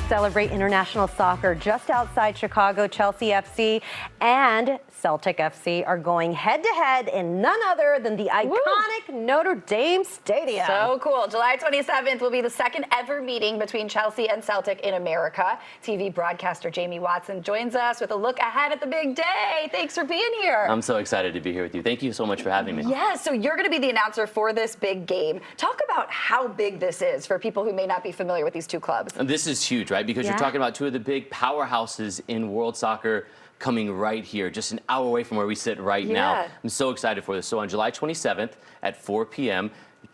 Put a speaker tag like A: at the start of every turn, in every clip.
A: Celebrate international soccer just outside Chicago. Chelsea FC and Celtic FC are going head-to-head in none other than the iconic Notre Dame Stadium.
B: So cool. July 27th will be the second ever meeting between Chelsea and Celtic in America. TV broadcaster Jamie Watson joins us with a look ahead at the big day. Thanks for being here.
C: I'm so excited to be here with you. Thank you so much for having me.
B: Yeah, so you're going to be the announcer for this big game. Talk about how big this is for people who may not be familiar with these two clubs.
C: This is huge, right? Because you're talking about two of the big powerhouses in world soccer coming right here, just an hour away from where we sit right now. I'm so excited for this. So on July 27th at 4 p.m.,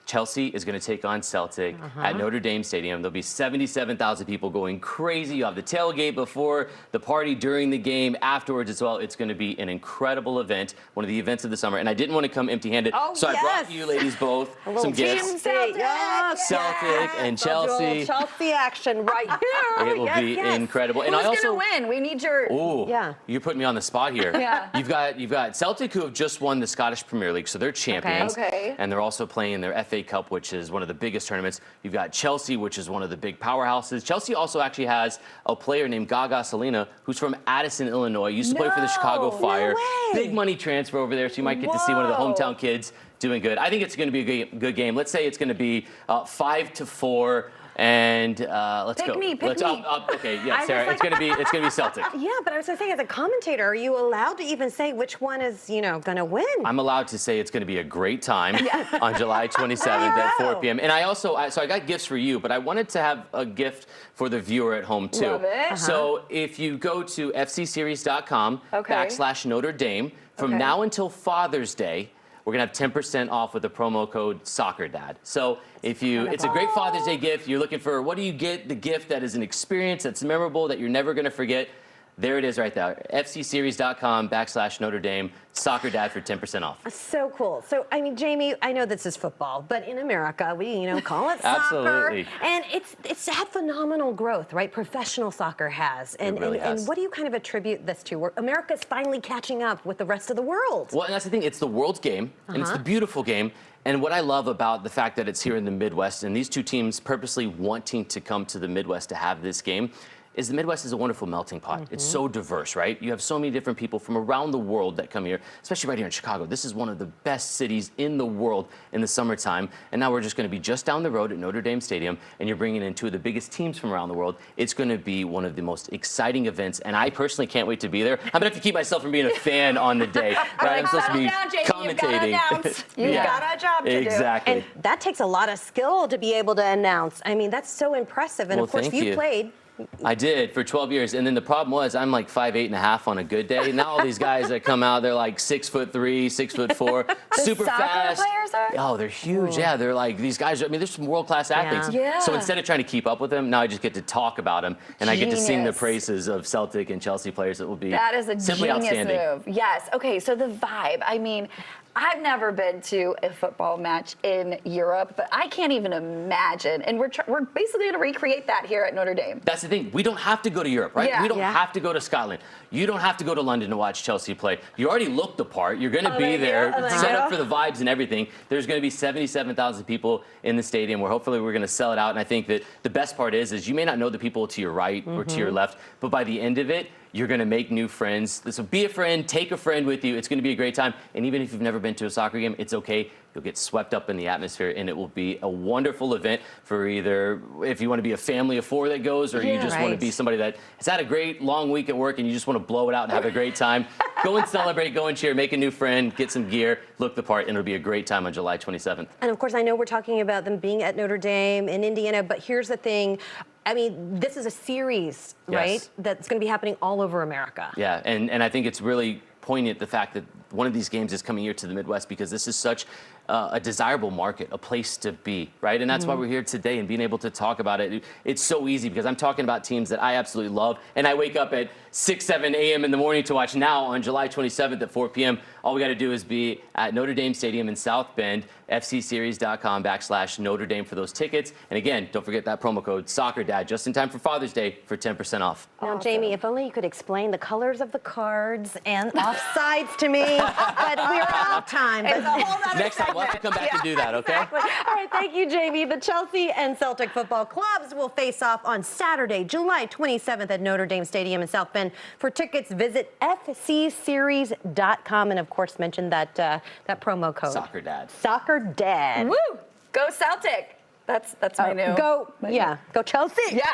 C: Chelsea is going to take on Celtic at Notre Dame Stadium. There'll be 77,000 people going crazy. You have the tailgate before, the party during the game, afterwards as well. It's going to be an incredible event, one of the events of the summer. And I didn't want to come empty-handed, so I brought you ladies both some gifts.
A: Celtic
C: And Chelsea.
A: Chelsea action right here.
C: It will be incredible. And
B: Who's
C: I also
B: going to win? We need your...
C: Oh, you're putting me on the spot here. You've got Celtic, who have just won the Scottish Premier League, so they're champions. And they're also playing their FA Cup, which is one of the biggest tournaments. You've got Chelsea, which is one of the big powerhouses. Chelsea also actually has a player named Gaga Salina, who's from Addison, Illinois. Used to play for the Chicago Fire. Big money transfer over there, so you might get to see one of the hometown kids doing good. I think it's going to be a good game. Let's say it's going to be 5-4. And let's go.
A: Pick me.
C: Okay, yeah, Sarah, it's gonna be Celtic.
A: Yeah, but I was gonna say, as a commentator, are you allowed to even say which one is, gonna win?
C: I'm allowed to say it's gonna be a great time on July 27th at 4 p.m. And I got gifts for you, but I wanted to have a gift for the viewer at home too.
B: Love it.
C: So if you go to fcseries.com/Notre Dame, from now until Father's Day, we're gonna have 10% off with the promo code SoccerDad. So it's a great Father's Day gift. You're looking for, what do you get? The gift that is an experience that's memorable, that you're never gonna forget. There it is right there. fcseries.com/Notre Dame, SoccerDad for 10% off.
A: So cool. So, I mean, Jamie, I know this is football, but in America, we, call it soccer.
C: Absolutely.
A: And it's had phenomenal growth, right? Professional soccer has. And,
C: it really has.
A: And what do you kind of attribute this to? Where America's finally catching up with the rest of the world.
C: Well, and that's the thing. It's the world's game, and it's the beautiful game. And what I love about the fact that it's here in the Midwest, and these two teams purposely wanting to come to the Midwest to have this game, is the Midwest is a wonderful melting pot. It's so diverse, right? You have so many different people from around the world that come here, especially right here in Chicago. This is one of the best cities in the world in the summertime. And now we're just going to be just down the road at Notre Dame Stadium, and you're bringing in two of the biggest teams from around the world. It's going to be one of the most exciting events, and I personally can't wait to be there. I'm going to have to keep myself from being a fan on the day. Right? I'm supposed to be commentating.
B: You've got a job to do.
C: Exactly.
A: And that takes a lot of skill to be able to announce. I mean, that's so impressive. And
C: Well,
A: of course,
C: thank
A: you
C: you.
A: played.
C: I did for 12 years, and then the problem was I'm like 5'8.5" on a good day. Now all these guys that come out, they're like 6'3", 6'4", super fast.
B: Players are?
C: Oh, they're huge. Yeah, they're like these guys. I mean, they're some world-class athletes. So instead of trying to keep up with them, now I just get to talk about them, and I get to sing the praises of Celtic and Chelsea players. That will be simply outstanding.
B: Move. Yes. Okay. So the vibe. I mean, I've never been to a football match in Europe, but I can't even imagine. And we're basically going to recreate that here at Notre Dame.
C: That's the thing. We don't have to go to Europe, right? We don't have to go to Scotland. You don't have to go to London to watch Chelsea play. You already look the part. You're going to be there, set up for the vibes and everything. There's going to be 77,000 people in the stadium, where hopefully we're going to sell it out. And I think that the best part is you may not know the people to your right or to your left, but by the end of it, you're going to make new friends. So be a friend, take a friend with you. It's going to be a great time. And even if you've never been to a soccer game, it's okay. You'll get swept up in the atmosphere, and it will be a wonderful event for either if you want to be a family of four that goes, or you just want to be somebody that has had a great long week at work and you just want to blow it out and have a great time. Go and celebrate, go and cheer, make a new friend, get some gear, look the part, and it'll be a great time on July 27th.
A: And of course, I know we're talking about them being at Notre Dame in Indiana, but here's the thing. I mean, this is a series, right, that's going to be happening all over America.
C: Yeah, and I think it's really poignant, the fact that one of these games is coming here to the Midwest, because this is such a desirable market, a place to be, right? And that's why we're here today and being able to talk about it. It's so easy because I'm talking about teams that I absolutely love, and I wake up at 6, 7 a.m. in the morning to watch. Now on July 27th at 4 p.m., all we got to do is be at Notre Dame Stadium in South Bend, fcseries.com/Notre Dame for those tickets. And again, don't forget that promo code SoccerDad just in time for Father's Day for 10% off.
A: Now, Jamie, if only you could explain the colors of the cards and offsides to me, but we're out of time.
B: It's a whole nother
C: Next time, We'll have to come back and do that, okay?
A: Exactly. All right, thank you, Jamie. The Chelsea and Celtic football clubs will face off on Saturday, July 27th at Notre Dame Stadium in South Bend. For tickets, visit fcseries.com, and of course, mention that promo code.
C: Soccer Dad.
A: Soccer Dad.
B: Woo! Go Celtic. That's my new.
A: Go Chelsea.
B: Yeah.